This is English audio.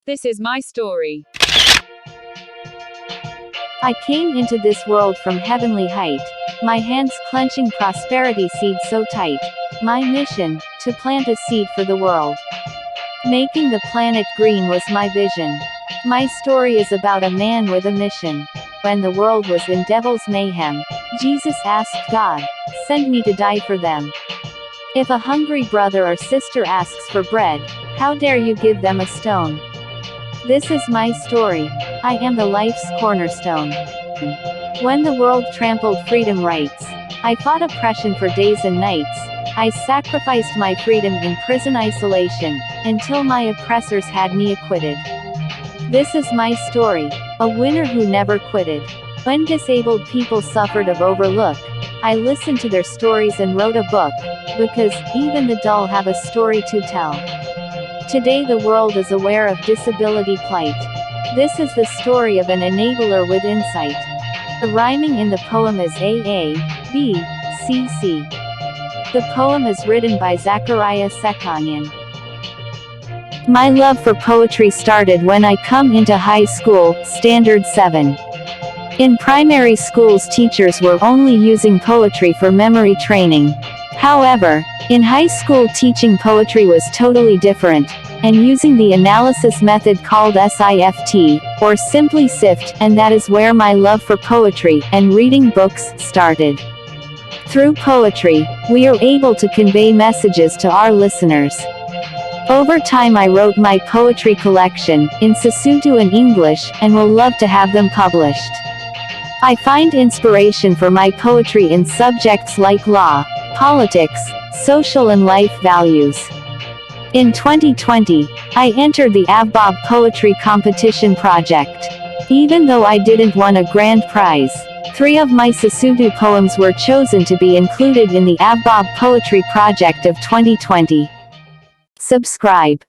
This is my story. I came into this world from heavenly height, my hands clenching prosperity seeds so tight. My mission, to plant a seed for the world. Making the planet green was my vision. My story is about a man with a mission. When the world was in devil's mayhem, Jesus asked God, "Send me to die for them." If a hungry brother or sister asks for bread, how dare you give them a stone? This is my story. I am the life's cornerstone. When the world trampled freedom rights, I fought oppression for days and nights. I sacrificed my freedom in prison isolation, until my oppressors had me acquitted. This is my story, a winner who never quitted. When disabled people suffered of overlook, I listened to their stories and wrote a book, because even the dull have a story to tell. Today the world is aware of disability plight. This is the story of an enabler with insight. The rhyming in the poem is A, B, C, C. The poem is written by Zachariah Sekanyan. My love for poetry started when I come into high school, Standard 7. In primary schools teachers were only using poetry for memory training. However, in high school teaching poetry was totally different, and using the analysis method called SIFT, or simply SIFT, and that is where my love for poetry and reading books started. Through poetry, we are able to convey messages to our listeners. Over time I wrote my poetry collection, in Sesotho and English, and will love to have them published. I find inspiration for my poetry in subjects like law, politics, social and life values. In 2020, I entered the AVBOB Poetry Competition project. Even though I didn't win a grand prize, 3 of my Sesotho poems were chosen to be included in the AVBOB Poetry Project of 2020. Subscribe.